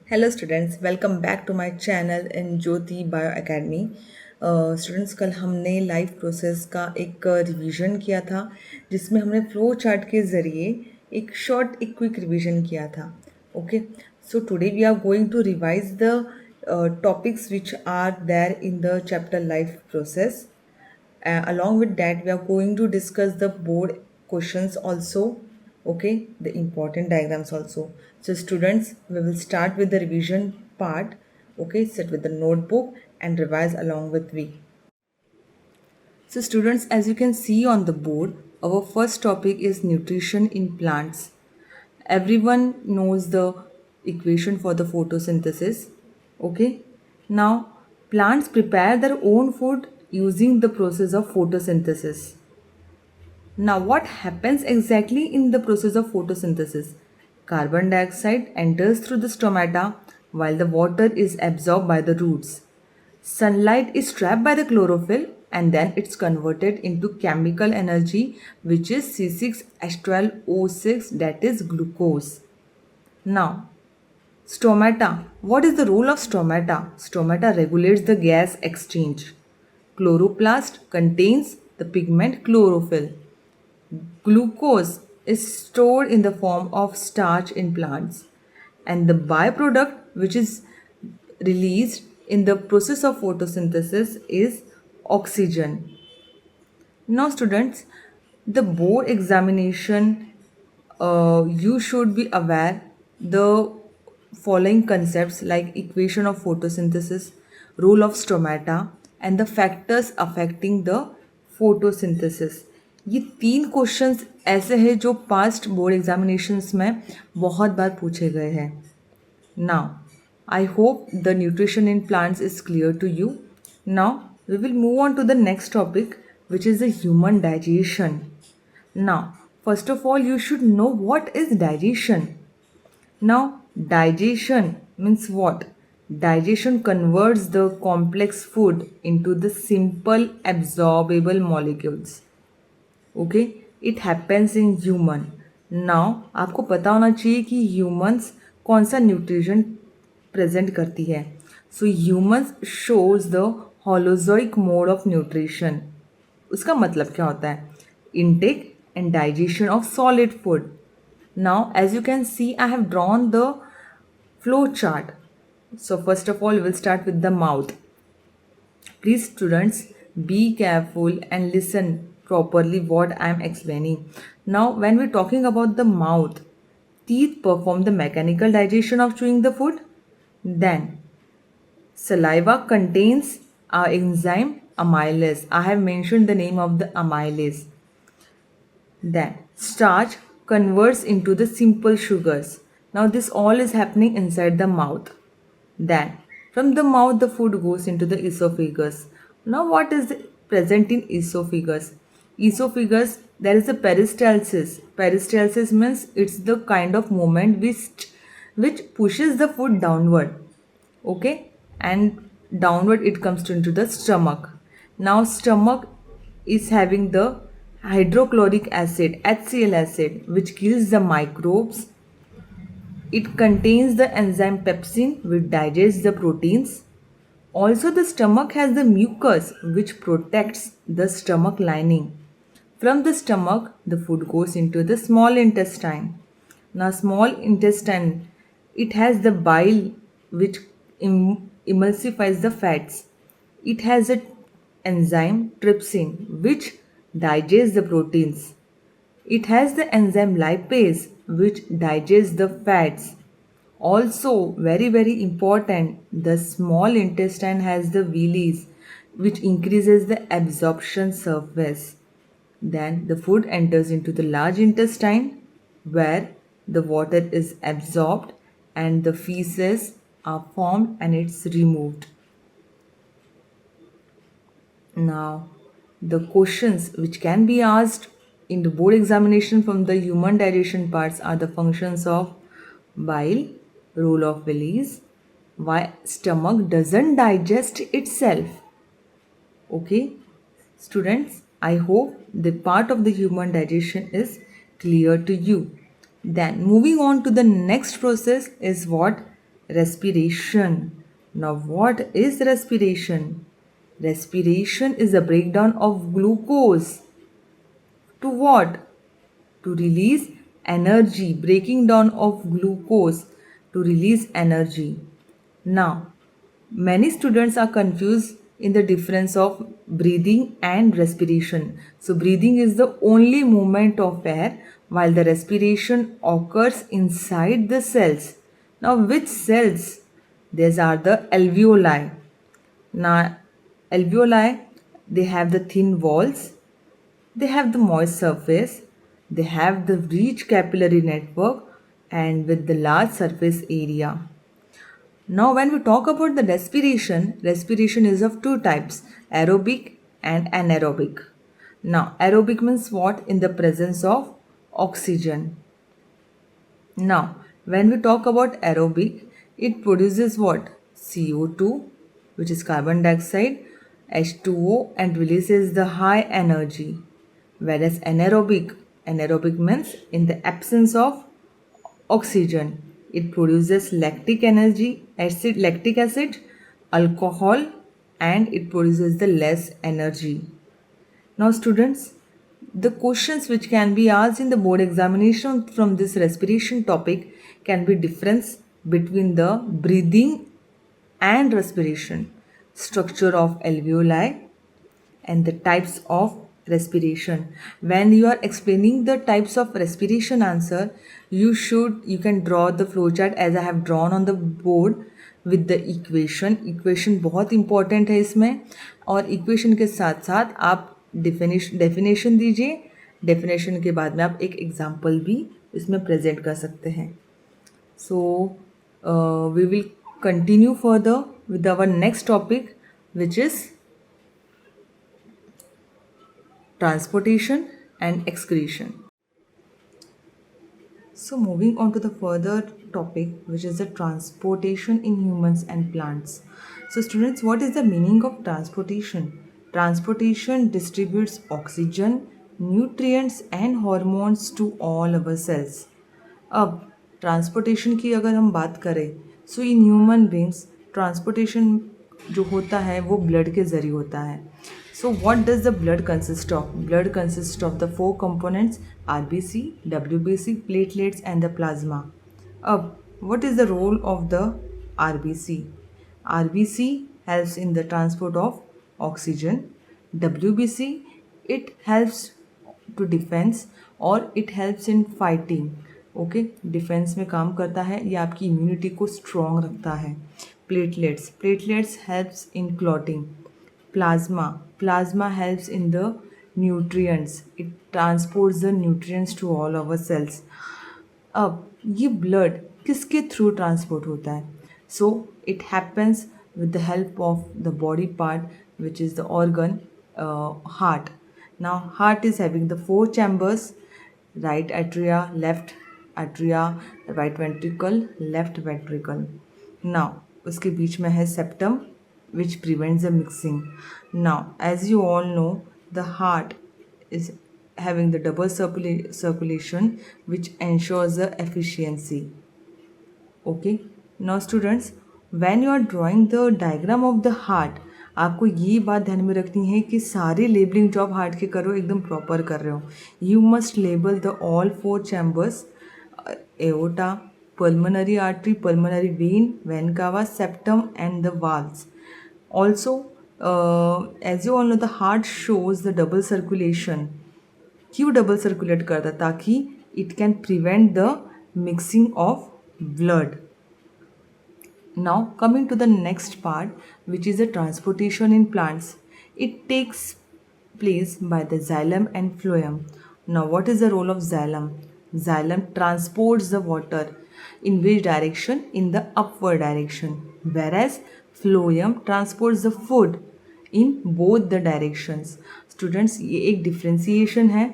Hello students, welcome back to my channel in Jyoti bio academy. Students, कल हमने life process का एक revision किया था जिसमें हमने फ्लो चार्ट के ज़रिए एक क्विक रिवीजन किया था। Okay, so today we are going to revise the topics which are there in the chapter life process. Along with that, we are going to discuss the board questions also, okay, the important diagrams also. So students, we will start with the revision part. Okay, sit with the notebook and revise along with me. So students, as you can see on the board, our first topic is nutrition in plants. Everyone knows the equation for the photosynthesis. Okay, now plants prepare their own food using the process of photosynthesis. Now, what happens exactly in the process of photosynthesis? Carbon dioxide enters through the stomata while the water is absorbed by the roots. Sunlight is trapped by the chlorophyll and then it's converted into chemical energy, which is C6H12O6, that is glucose. Now, stomata. What is the role of stomata? Stomata regulates the gas exchange. Chloroplast contains the pigment chlorophyll. Glucose is stored in the form of starch in plants, and the byproduct which is released in the process of photosynthesis is oxygen. Now, students, the board examination, you should be aware the following concepts like equation of photosynthesis, role of stomata, and the factors affecting the photosynthesis. ये तीन questions ऐसे हैं जो past board examinations में बहुत बार पूछे गए हैं. Now, I hope the nutrition in plants is clear to you. Now, we will move on to the next topic, which is the human digestion. Now, first of all, you should know what is digestion. Now, digestion means what? Digestion converts the complex food into the simple absorbable molecules. Okay, it happens in human. Now आपको पता होना चाहिए कि humans कौन सा nutrition present करती है. So humans shows the holozoic mode of nutrition. उसका मतलब क्या होता है? Intake and digestion of solid food. Now as you can see, I have drawn the flow chart. So first of all, we will start with the mouth. Please students, be careful and listen properly what I am explaining. Now when we're talking about the mouth, teeth perform the mechanical digestion of chewing the food. Then saliva contains our enzyme amylase. I have mentioned the name of the amylase. Then starch converts into the simple sugars. Now this all is happening inside the mouth. Then from the mouth the food goes into the esophagus. Now what is present in esophagus? Esophagus, there is a peristalsis. Peristalsis means it's the kind of movement which pushes the food downward. Okay, and downward it comes into the stomach. Now stomach is having the hydrochloric acid, HCl acid, which kills the microbes. It contains the enzyme pepsin which digests the proteins. Also the stomach has the mucus which protects the stomach lining. From the stomach the food goes into the small intestine. Now small intestine, it has the bile which emulsifies the fats. It has a enzyme trypsin which digests the proteins. It has the enzyme lipase which digests the fats. Also, very important, the small intestine has the villi which increases the absorption surface. Then the food enters into the large intestine where the water is absorbed and the feces are formed and it's removed. Now, the questions which can be asked in the board examination from the human digestion parts are the functions of bile, role of villi, why stomach doesn't digest itself. Okay, students, I hope the part of the human digestion is clear to you. Then moving on to the next process is what? Respiration. Now, what is respiration? Respiration is the breakdown of glucose to what? To release energy, breaking down of glucose to release energy. Now, many students are confused in the difference of breathing and respiration. So, breathing is the only movement of air while the respiration occurs inside the cells. Now, which cells? These are the alveoli. Now, alveoli, they have the thin walls, they have the moist surface, they have the rich capillary network and with the large surface area. Now, when we talk about the respiration, respiration is of two types, aerobic and anaerobic. Now, aerobic means what? In the presence of oxygen. Now, when we talk about aerobic, it produces what? CO2, which is carbon dioxide, H2O, and releases the high energy. Whereas anaerobic means in the absence of oxygen, it produces lactic acid, alcohol, and it produces the less energy. Now, students, the questions which can be asked in the board examination from this respiration topic can be difference between the breathing and respiration, structure of alveoli, and the types of respiration. When you are explaining the types of respiration answer, you can draw the flowchart as I have drawn on the board with the equation बहुत important है इसमें, और equation के साथ साथ आप definition दीजिए. definition के बाद में आप एक example भी इसमें present कर सकते हैं. So we will continue further with our next topic, which is transportation and excretion. So moving on to the further topic, which is the transportation in humans and plants. So students, what is the meaning of transportation? Transportation distributes oxygen, nutrients and hormones to all our cells. अब transportation की अगर हम बात करें, सो in human beings transportation जो होता है वो ब्लड के ज़रिए होता है. So what does the blood consist of? Blood consists of the four components RBC, WBC, platelets and the plasma. What is the role of the RBC? RBC helps in the transport of oxygen. WBC, it helps to defense और it helps in fighting. Okay, defence में काम करता है, ये आपकी immunity को strong रखता है. Platelets helps in clotting. Plasma helps in the nutrients. It transports the nutrients to all our cells. अब ये ब्लड किसके थ्रू ट्रांसपोर्ट होता है? So it happens with the help of the body part, which is the organ heart. Now heart is having the four chambers: right atria, left atria, right ventricle, left ventricle. Now उसके बीच में है septum, which prevents the mixing. Now as you all know, the heart is having the double circulation, which ensures the efficiency. Okay, now students, when you are drawing the diagram of the heart, आपको ये बात ध्यान में रखनी है कि सारे labelling जो आप हार्ट के कर रहे हो एकदम प्रॉपर कर रहे हो. You must label the all four chambers: aorta, pulmonary artery, pulmonary vein, vein cava, septum and the valves. Also, as you all know, the heart shows the double circulation. क्यों double circulate करता? ताकि it can prevent the mixing of blood. Now coming to the next part, which is the transportation in plants. It takes place by the xylem and phloem. Now what is the role of xylem? Xylem transports the water. In which direction? In the upward direction. Whereas phloem transports the food in both the directions. Students, ये एक differentiation है.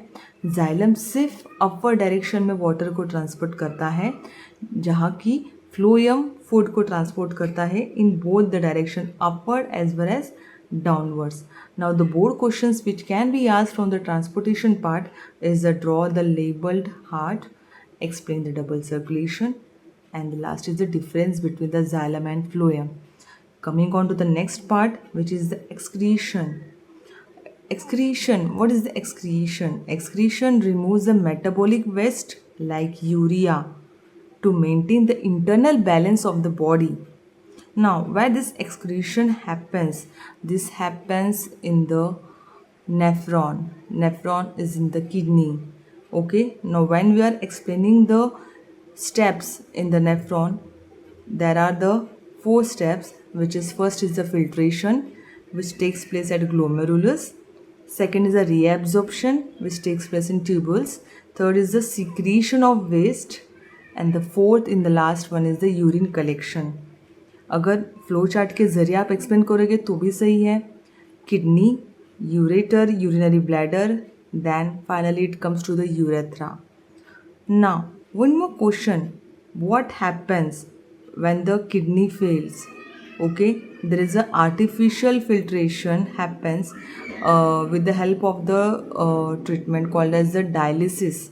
Xylem सिर्फ upward direction में water को transport करता है, जहाँ की फ्लोएम फूड को ट्रांसपोर्ट करता है in both the direction, upward as well as downwards. Now the board questions which can be asked from the transportation part is the draw the labeled heart, explain the double circulation, and the last is the difference between the xylem and phloem. Coming on to the next part, which is the excretion. Excretion. What is the excretion? Excretion removes the metabolic waste like urea to maintain the internal balance of the body. Now, where this excretion happens? This happens in the nephron. Nephron is in the kidney. Okay. Now, when we are explaining the steps in the nephron, there are the four steps, which is first is the filtration, which takes place at glomerulus. Second is the reabsorption, which takes place in tubules. Third is the secretion of waste, and the fourth in the last one is the urine collection. अगर flow chart के ज़रिए आप explain करोगे तो भी सही है. Kidney, ureter, urinary bladder, then finally it comes to the urethra. Now, one more question. What happens when the kidney fails? Okay, there is a artificial filtration happens with the help of the treatment called as the dialysis.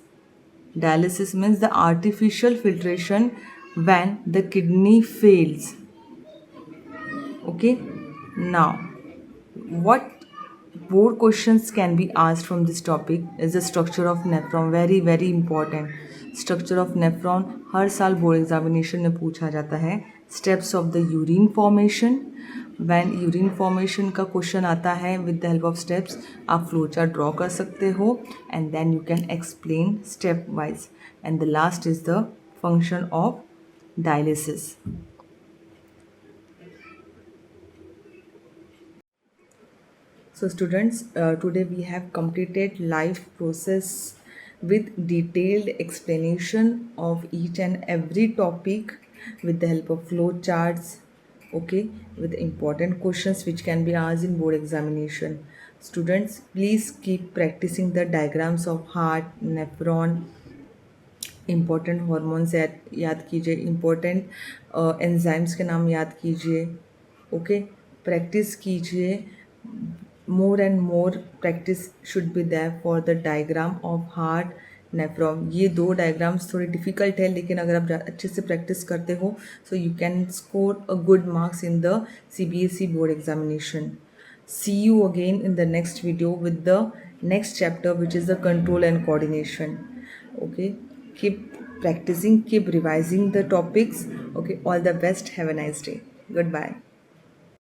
Dialysis means the artificial filtration when the kidney fails. Okay, now what more questions can be asked from this topic is the structure of nephron. Very very important. Structure of nephron हर साल board examination में पूछा जाता है. Steps of the urine formation. When urine formation का question आता है with the help of steps, आप flow chart draw कर सकते हो and then you can explain step wise. And the last is the function of dialysis. So students, today we have completed life process with detailed explanation of each and every topic with the help of flow charts, okay, with important questions which can be asked in board examination. Students, please keep practicing the diagrams of heart, nephron, important hormones याद कीजिए, important enzymes के नाम याद कीजिए. Okay, practice कीजिए. More and more practice should be there for the diagram of heart, nephron. ये दो diagrams थोड़े डिफ़िकल्ट है, लेकिन अगर आप अच्छे से प्रैक्टिस करते हो so you can score a good marks in the CBSE board examination. See you again in the next video with the next chapter, which is the control and coordination. Okay, keep practicing, keep revising the topics. Okay, all the best. Have a nice day. Goodbye.